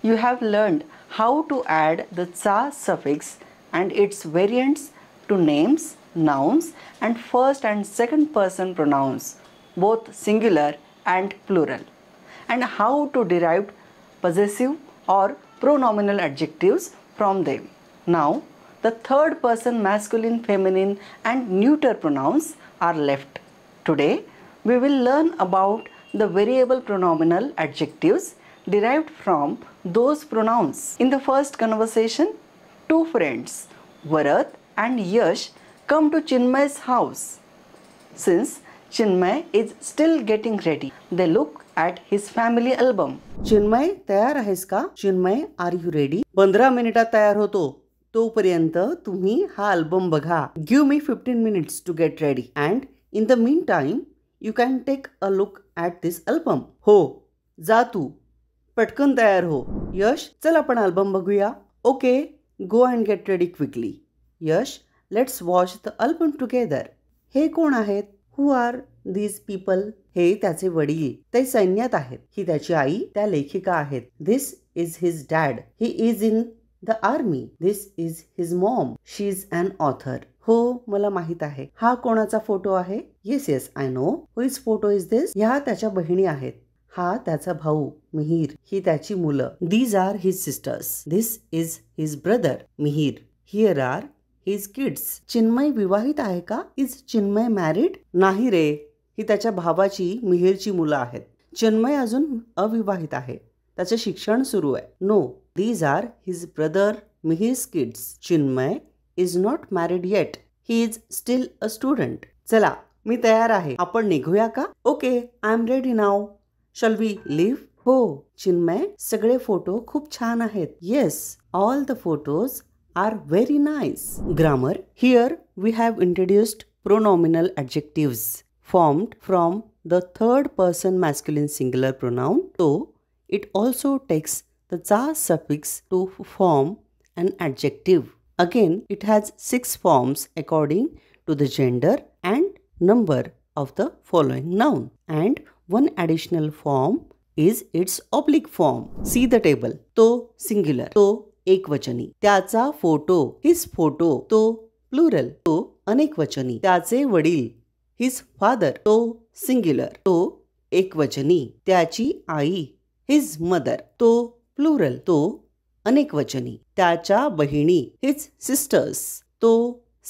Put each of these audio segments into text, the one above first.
You have learned how to add the cha suffix and its variants to names, nouns and first and second person pronouns, both singular and plural, and how to derive possessive or pronominal adjectives from them. Now, the third person masculine, feminine and neuter pronouns are left. Today, we will learn about the variable pronominal adjectives derived from those pronouns. In the first conversation, two friends, Bharat and Yash, come to Chinmay's house. Since Chinmay is still getting ready, they look at his family album. Chinmay, तयार आहेस का? Chinmay, R you ready? 15 मिनिटात तयार होतो. तोपर्यंत तुम्ही हा album बघा. Give me 15 minutes to get ready and in the meantime you can take a look at this album. हो, जा तू. पटकन तयार हो. यश, चल आपण अल्बम बघूया. Okay, go and get ready quickly. Yash, let's watch the album together. हे कोण आहेत? हु आर दीज पीपल? हे त्याचे वडील, ते सैन्यात आहेत. ही त्याची आई, त्या लेखिका आहेत. This is his dad, he is in the army. This is his mom, she is an author. हो, मला माहित आहे. हा कोणाचा फोटो आहे? Yes yes, I know. Whose photo is this? ह्या त्याच्या बहिणी आहेत. हा त्याचा भाऊ मिहीर, ही त्याची मुलं. These are his sisters. This is his brother Mihir. Here are his kids. Chinmay विवाहित आहे का? Is Chinmay married? नाही रे, ही त्याच्या भावाची मिहीरची मुलं आहेत. चिन्मय अजून अविवाहित आहे, त्याचे शिक्षण सुरू आहे. No, these are his brother Mihir's kids. Chinmay is not married yet, he is still a student. चला, मी तयार आहे, आपण निघूया का? Okay, I am ready now. Shall we leave? हो. चिन्मय, सगळे फोटो खूप छान आहेत. Yes, all the photos are very nice. Grammar. Here we have introduced pronominal adjectives formed from the third person masculine singular pronoun. So it also takes the cha suffix to form an adjective. Again, it has 6 forms according to the gender and number of the following noun. And one additional form is its oblique form. See the table. तो singular. तो एकवचनी. त्याचा photo, his photo. तो plural. तो अनेकवचनी. त्याचे वडील, his father. तो singular. तो एकवचनी. त्याची आई, हिज मदर. तो प्लुरल. तो अनेकवचनी. त्याच्या बहिणी, हिज सिस्टर्स. तो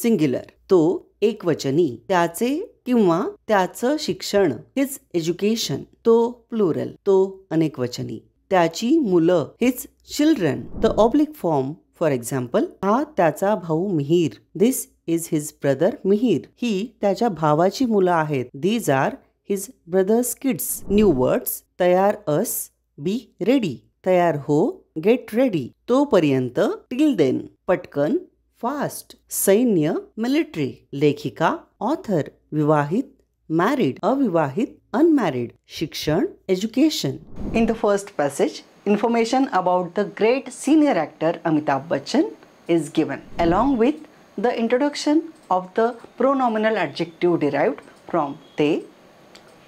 सिंग्युलर. तो एकवचनी. त्याचे किंवा त्याचं शिक्षण, हिज एज्युकेशन. तो प्लुरल. तो अनेकवचनी. त्याची मुलं, his children. The oblique form, for example, हा त्याचा भाऊ Mihir. This is his brother Mihir. ही त्याच्या भावाची मुलं आहेत. These are his brother's kids. New words. तयार अस, बी रेडी. तयार हो, गेट रेडी. तोपर्यंत, टिल देन, पटकन, फास्ट. सैन्य, मिलिटरी. लेखिका, ऑथर. विवाहित, married, अविवाहित, unmarried. शिक्षण, education. In the first passage, information about the great senior actor Amitabh Bachchan is given, along with the introduction of the pronominal adjective derived from they.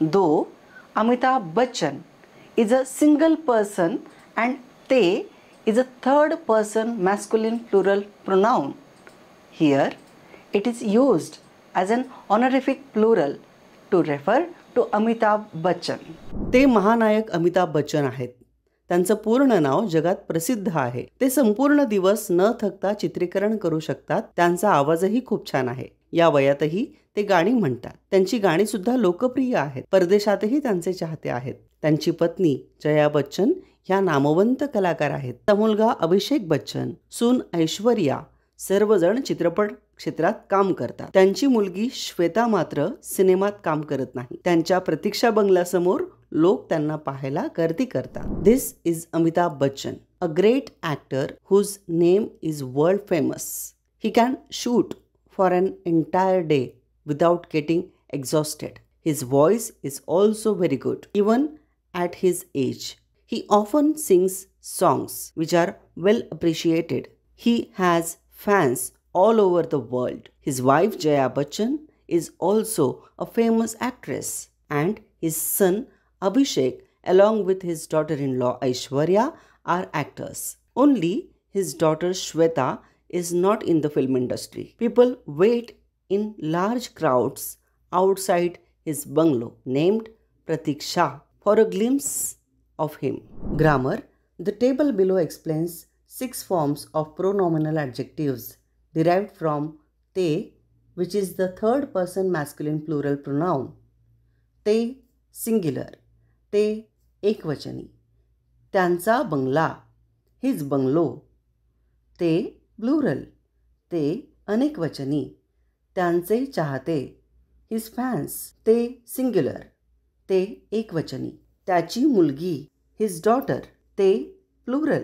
Though Amitabh Bachchan is a single person and they is a third person masculine plural pronoun, here it is used as an honorific plural to refer to Amitabh Bachchan. ते महानायक अमिताभ बच्चन आहेत. त्यांचं पूर्ण नाव जगात प्रसिद्ध आहे. ते संपूर्ण दिवस न थकता चित्रीकरण करू शकतात. त्यांचा आवाजही खूप छान आहे. या वयातही ते गाणी म्हणतात. त्यांची गाणी सुद्धा लोकप्रिय आहेत. परदेशातही त्यांचे चाहते आहेत. त्यांची पत्नी जया बच्चन ह्या नामवंत कलाकार आहेत. त्या मुलगा अभिषेक बच्चन, सून ऐश्वर्या सर्वजण चित्रपट क्षेत्रात काम करतात. त्यांची मुलगी श्वेता मात्र सिनेमात काम करत नाही. त्यांच्या प्रतीक्षा बंगल्यासमोर लोक त्यांना पाहायला गर्दी करतात. This is Amitabh Bachchan, a great actor whose name is world famous. He can shoot for an entire day without getting exhausted. His voice is also very good even at his age. He often sings songs which are well appreciated. He has fans all over the world. His wife Jaya Bachchan is also a famous actress, and his son Abhishek along with his daughter-in-law Aishwarya are actors. Only his daughter Shweta is not in the film industry. People wait in large crowds outside his bungalow named Pratiksha for a glimpse of him. Grammar. The table below explains 6 forms of pronominal adjectives derived from te, which is the third person masculine plural pronoun. ते singular, ते एकवचनी. त्यांचा बंगला, his bungalow. ते plural, ते अनेकवचनी. त्यांचे चाहते, his fans. ते singular, ते एकवचनी. त्याची मुलगी, his daughter. ते प्लुरल,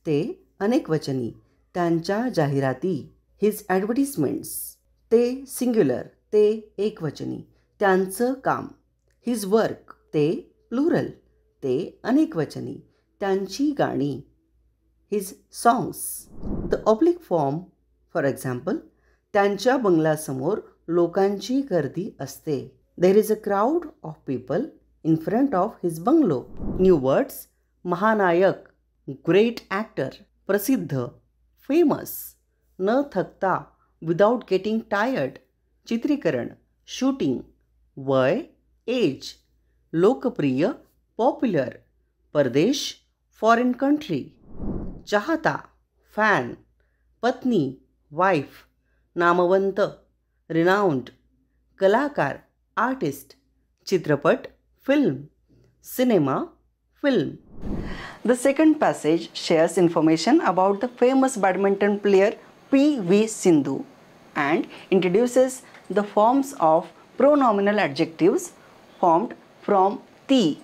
ते अनेकवचनी. त्यांच्या जाहिराती, his advertisements. ते singular, ते एकवचनी. त्यांचं काम, his work. ते प्लुरल, ते अनेकवचनी. त्यांची गाणी, his songs. The oblique form, for example, त्यांच्या बंगल्यासमोर लोकांची गर्दी असते. There is a crowd of people in front of his bungalow. New words. महानायक, great actor. प्रसिद्ध, famous. न थकता, without getting tired. चित्रीकरण, shooting. वय, age. लोकप्रिय, popular. परदेश, foreign country. चाहता, fan. पत्नी, wife. नामवंत, renowned. कलाकार, artist. चित्रपट, film. Cinema, film. The second passage shares information about the famous badminton player P.V. Sindhu and introduces the forms of pronominal adjectives formed from ती,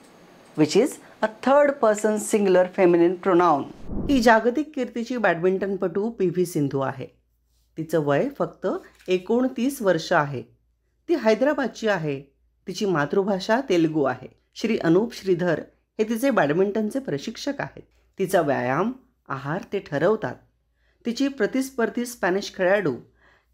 which is a third person singular feminine pronoun. ही जागतिक कीर्तीची बॅडमिंटनपटू P V. Sindhu आहे. तिचं वय फक्त 29 वर्ष आहे. ती हैदराबादची आहे. तिची मातृभाषा तेलुगू आहे. श्री अनूप श्रीधर हे तिचे बॅडमिंटनचे प्रशिक्षक आहेत. तिचा व्यायाम, आहार ते ठरवतात. तिची प्रतिस्पर्धी स्पॅनिश खेळाडू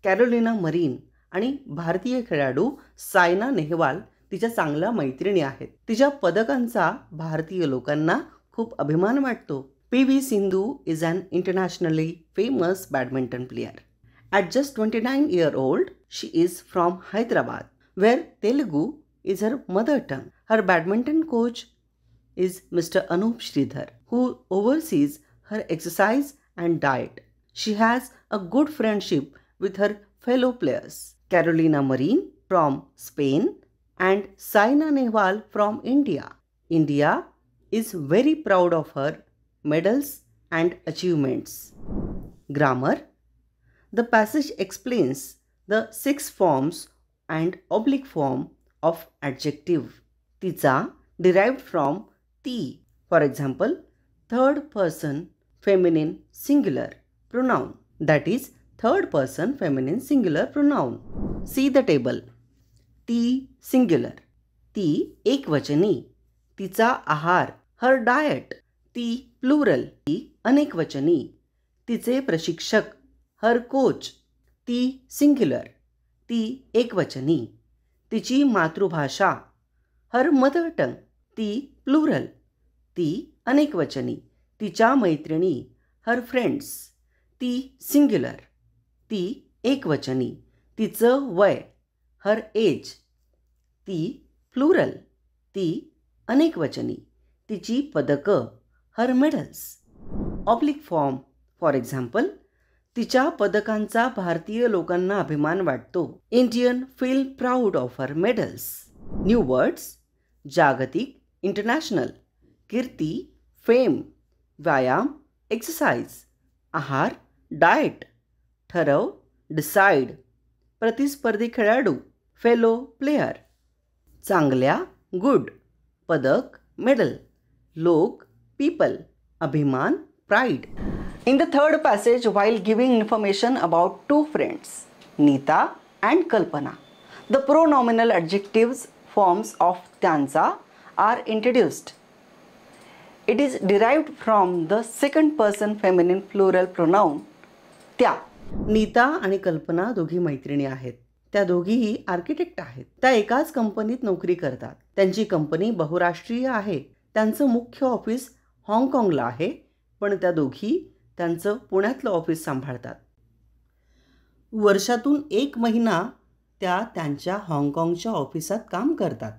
कॅरोलिना मरीन आणि भारतीय खेळाडू सायना नेहवाल तिच्या चांगल्या मैत्रिणी आहेत. तिच्या पदकांचा भारतीय लोकांना खूप अभिमान वाटतो. P V. Sindhu is an internationally famous badminton player. At just 29 years old, she is from Hyderabad, where Telugu is her mother tongue. Her badminton coach is Mr. Anup Sridhar, who oversees her exercise and diet. She has a good friendship with her fellow players, Carolina Marin from Spain and Saina Nehwal from India. India is very proud of her medals and achievements. Grammar. The passage explains the 6 forms and oblique form of adjective. तिचा derived from ती. For example, third person feminine singular pronoun. That is third person feminine singular pronoun. See the table. ती singular. ती एकवचनी. तिचा आहार. Her diet. ती plural. ती अनेकवचनी. तिचे प्रशिक्षक. Her coach. ती सिंग्युलर. ती एकवचनी. तिची मातृभाषा. Her mother tongue. ती प्लुरल. ती अनेकवचनी. तिच्या मैत्रिणी. Her friends. ती सिंग्युलर. ती एकवचनी. तिचं वय. Her age. ती प्लुरल. ती अनेकवचनी. तिची पदकं. Her medals. Oblique form. For example, तिच्या पदकांचा भारतीय लोकांना अभिमान वाटतो. Indian feel proud of her medals. New words. जागतिक, इंटरनॅशनल. कीर्ती, फेम. व्यायाम, एक्सरसाइज. आहार, डाएट. ठरव, डिसाइड. प्रतिस्पर्धी खेळाडू, फेलो प्लेयर. चांगल्या, गुड. पदक, मेडल. लोक, पीपल. अभिमान, pride. In the third passage, while giving information about two friends, Neeta and Kalpana, the pronominal adjectives forms of त्यांचा are introduced. It is derived from the second person feminine plural pronoun त्या. नीता आणि कल्पना दोघी मैत्रिणी आहेत. त्या दोघीही architect आहेत. त्या एकाच कंपनीत नोकरी करतात. त्यांची कंपनी बहुराष्ट्रीय आहे. त्यांचं मुख्य ऑफिस हाँगकाँगला आहे पण त्या दोघी त्यांचं पुण्यातलं ऑफिस सांभाळतात. वर्षातून 1 महिना त्या त्यांच्या हाँगकाँगच्या ऑफिसात काम करतात.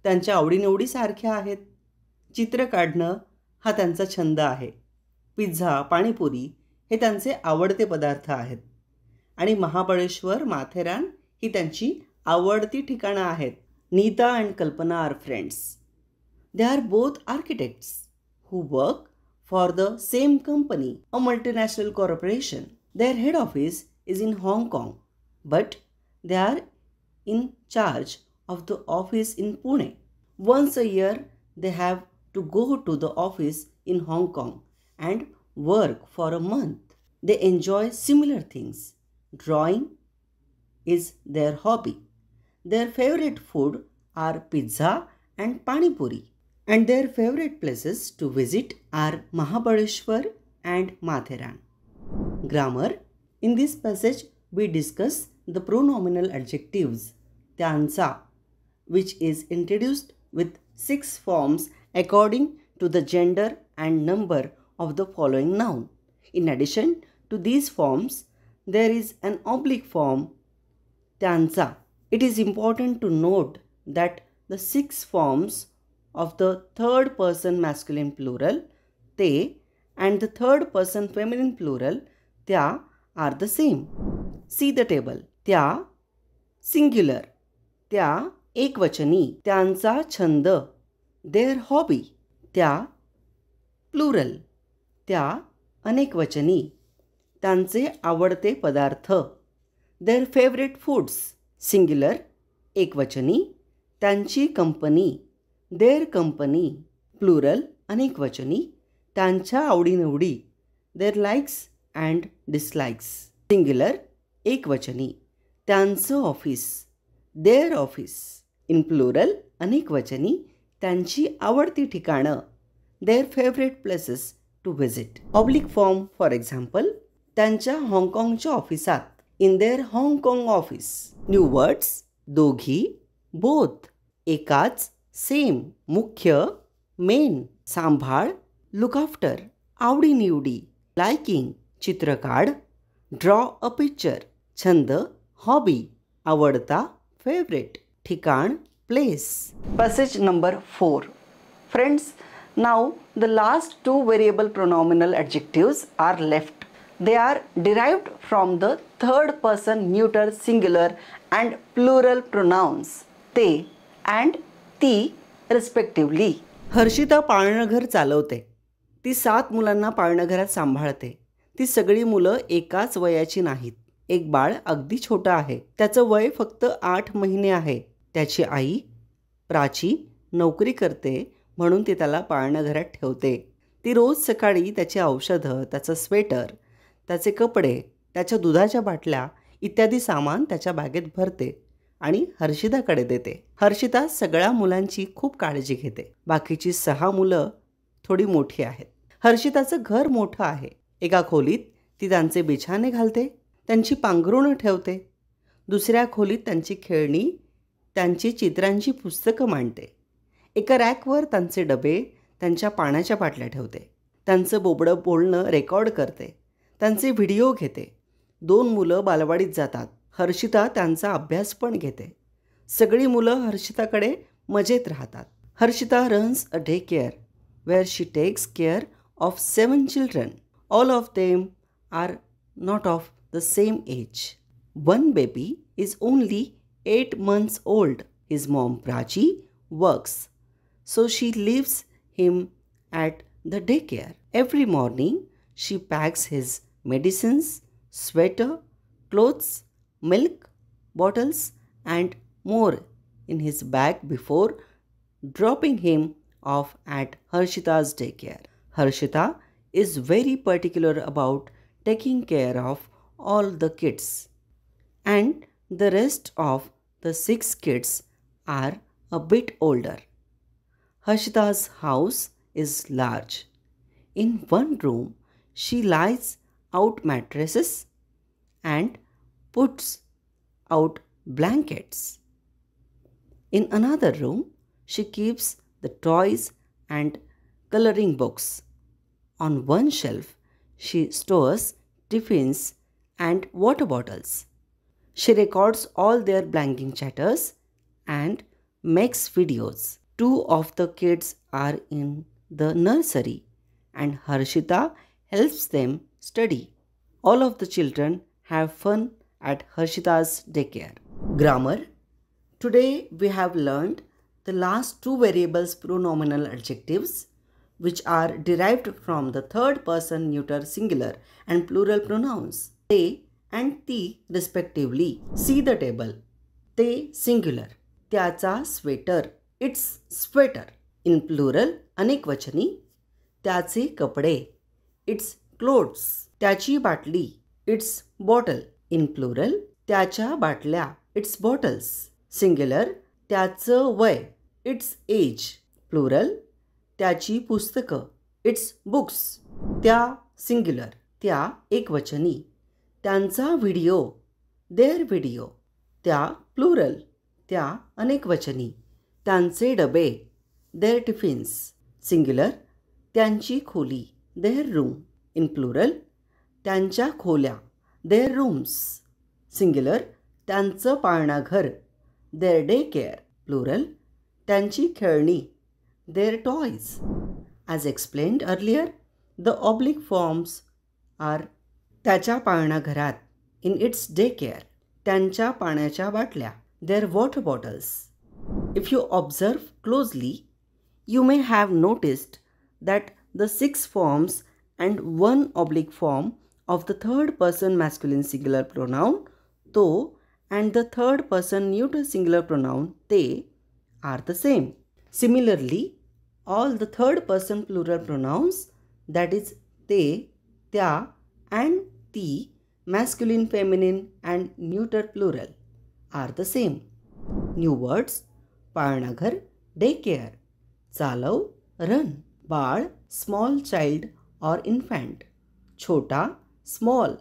त्यांच्या आवडीनिवडी सारख्या आहेत. चित्र काढणं हा त्यांचा छंद आहे. पिझ्झा, पाणीपुरी हे त्यांचे आवडते पदार्थ आहेत. आणि महाबळेश्वर, माथेरान ही त्यांची आवडती ठिकाणं आहेत. Neeta and Kalpana are friends. They are both architects who work for the same company, a multinational corporation. Their head office is in Hong Kong, but they are in charge of the office in Pune. Once a year, they have to go to the office in Hong Kong and work for a month. They enjoy similar things. Drawing is their hobby. Their favorite food are pizza and pani puri. And their favorite places to visit are Mahabaleshwar and Matheran. Grammar. In this passage, we discuss the pronominal adjectives त्यांचा, which is introduced with 6 forms according to the gender and number of the following noun. In addition to these forms, there is an oblique form त्यांचा. It is important to note that the 6 forms of the third person masculine plural they and the third person feminine plural त्या are the same. See the table. त्या singular, त्या एकवचनी, त्यांचा छंद, their hobby, त्या plural, त्या अनेकवचनी, त्यांचे आवडते पदार्थ, their favorite foods, singular, एकवचनी, त्यांची कंपनी, their company, plural, अनेकवचनी, त्यांच्या आवडीनिवडी, their likes and dislikes, singular, एकवचनी, त्यांचं office, their office, in plural, अनेकवचनी, त्यांची आवडती ठिकाणं, their favorite places to visit. Oblique form, for example, त्यांच्या हाँगकाँगच्या ऑफिसात, in their Hong Kong office. New words, दोघी, both, एकाच, सेम, मुख्य, मेन, सांभाळ, लुक आफ्टर, आवडीनिवडी, लाइकिंग, चित्र काढ, ड्रॉ अ पिक्चर, छंद, हॉबी, आवडता, फेवरेट, ठिकाण, place. Passage number 4. Friends, now the last 2 variable pronominal adjectives are left. They are derived from the third person neuter singular and plural pronouns they and ती respectively. Harshita पाळणघर चालवते. ती 7 मुलांना पाळणघरात सांभाळते. ती सगळी मुलं एकाच वयाची नाहीत. एक बाळ अगदी छोटं आहे. त्याचं वय फक्त 8 महिने आहे. त्याची आई प्राची नोकरी करते म्हणून ती त्याला पाळणघरात ठेवते. ती रोज सकाळी त्याची औषधं, त्याचं स्वेटर, त्याचे कपडे, त्याच्या दुधाच्या बाटल्या इत्यादी सामान त्याच्या बॅगेत भरते आणि हर्षिताकडे देते. हर्षिता सगळ्या मुलांची खूप काळजी घेते. बाकीची 6 मुलं थोडी मोठी आहेत. हर्षिताचं घर मोठं आहे. एका खोलीत ती त्यांचे बिछाने घालते, त्यांची पांघरुणं ठेवते. दुसऱ्या खोलीत त्यांची खेळणी, त्यांची चित्रांची पुस्तकं मांडते. एका रॅकवर त्यांचे डबे, त्यांच्या पाण्याच्या बाटल्या ठेवते. त्यांचं बोबडं बोलणं रेकॉर्ड करते. त्यांचे व्हिडिओ घेते. 2 मुलं बालवाडीत जातात. हर्षिता त्यांचा अभ्यास पण घेते. सगळी मुलं हर्षिताकडे मजेत राहतात. Harshita runs a day care where she takes care of 7 children. All of them are not of the same age. 1 baby is only 8 months old. His mom Prachi works, so she leaves him at the daycare. Every morning she packs his medicines, sweater, clothes, milk, bottles and more in his bag before dropping him off at Harshita's daycare. Harshita is very particular about taking care of all the kids, and the rest of the 6 kids are a bit older. Harshita's house is large. In one room, she lies out mattresses and puts out blankets. In another room, she keeps the toys and coloring books. On one shelf, she stores tiffins and water bottles. She records all their blanking chatters and makes videos. Two of the kids are in the nursery and Harshita helps them study. All of the children have fun at Harshita's daycare. Grammar. Today we have learned the last two variables pronominal adjectives which are derived from the third person neuter singular and plural pronouns they and ती respectively. See the table. ते singular. त्याचा sweater. Its sweater. In plural अनेकवचनी. त्याचे कपडे. Its clothes. त्याची बाटली. Its bottle. In plural त्याच्या बाटल्या. Its bottles. Singular त्याचं वय. Its age. Plural त्याची पुस्तकं. Its books. त्या singular त्या एकवचनी. त्यांचा व्हिडिओ. Their video. त्या प्लुरल त्या अनेकवचनी. त्यांचे डबे. Their tiffins. Singular त्यांची खोली. Their room. In plural त्यांच्या खोल्या. Their rooms. Singular त्यांचं पाळणाघर. Their daycare. Plural त्यांची खेळणी. Their toys. As explained earlier, the oblique forms are त्याच्या पाळणाघरात. In its daycare. त्यांच्या पाण्याच्या बाटल्या. Their water bottles. If you observe closely, you may have noticed that the 6 forms and 1 oblique form of the third person masculine singular pronoun to and the third person neuter singular pronoun te are the same. Similarly, all the third person plural pronouns, that is te, tya and ti, masculine, feminine and neuter plural, are the same. New words: पाळणाघर, daycare, चालव, run, Bal, small child or infant, छोटा, small,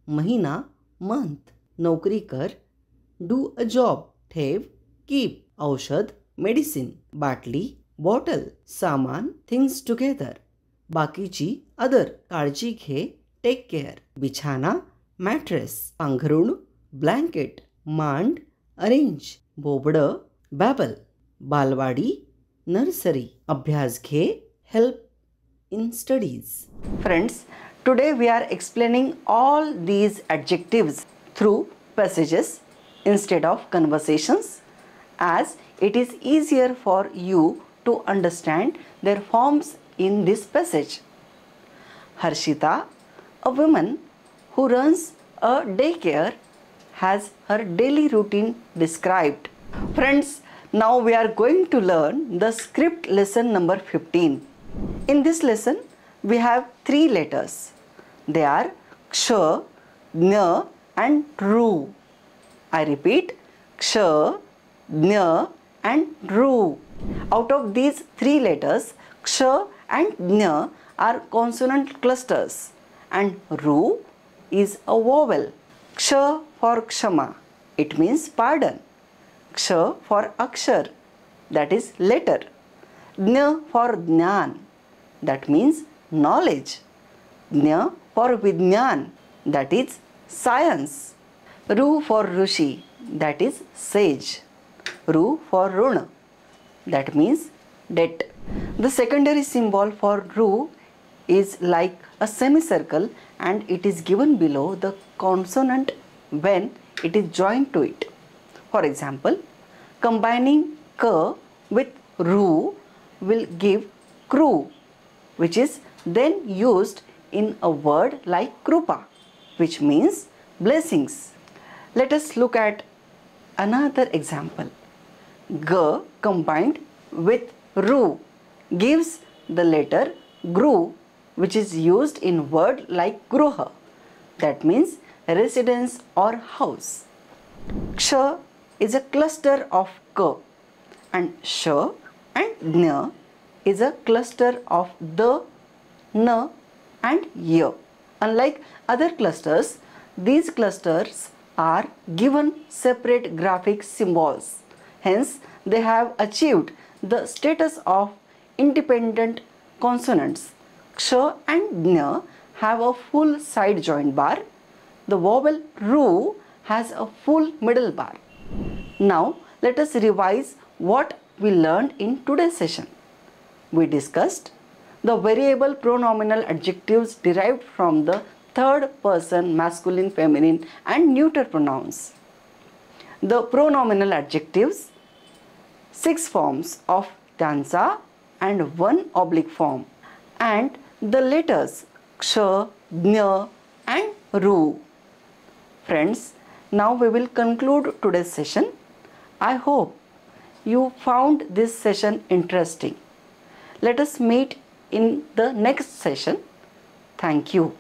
महिना, month, नोकरी कर, do a job, ठेव, keep, औषध, medicine, बाटली, bottle, सामान, things together, बाकीची, other, काळजी घे, take care, बिछाना, mattress, पांघरुण, blanket, मांड, arrange, बोबडं, babble, बालवाडी, nursery, अभ्यास घे, help in studies. Friends, today we are explaining all these adjectives through passages instead of conversations, as it is easier for you to understand their forms in this passage. Harshita, a woman who runs a daycare, has her daily routine described. Friends, now we are going to learn the script lesson number 15. In this lesson, we have 3 letters. They are ksha, nya and ru. I repeat, ksha, nya and ru. Out of these 3 letters, ksha and nya are consonant clusters and ru is a vowel. Ksha for kshama, it means pardon. Ksha for akshar, that is letter. Jna for jnana, that means knowledge. Jna for vijnana, that is science. Ru for rushi, that is sage. Ru for runa, that means debt. The secondary symbol for ru is like a semicircle and it is given below the consonant when it is joined to it. For example, combining ka with ru will give kru, which is then used in a word like krupa, which means blessings. Let us look at another example. Ga combined with ru gives the letter gru, which is used in word like gruha, that means residence or house. Ksha is a cluster of ka and sha and nya is a cluster of the, na and ya. Unlike other clusters, these clusters are given separate graphic symbols. Hence, they have achieved the status of independent consonants. ksha and gna have a full side joint bar. The vowel ru has a full middle bar. Now let us revise what we learned in today's session. We discussed the variable pronominal adjectives derived from the third person masculine, feminine and neuter pronouns. The pronominal adjectives, 6 forms of dansa and 1 oblique form, and the letters ksha, gna and ru. Friends, now we will conclude today's session. I hope you found this session interesting. Let us meet in the next session. Thank you.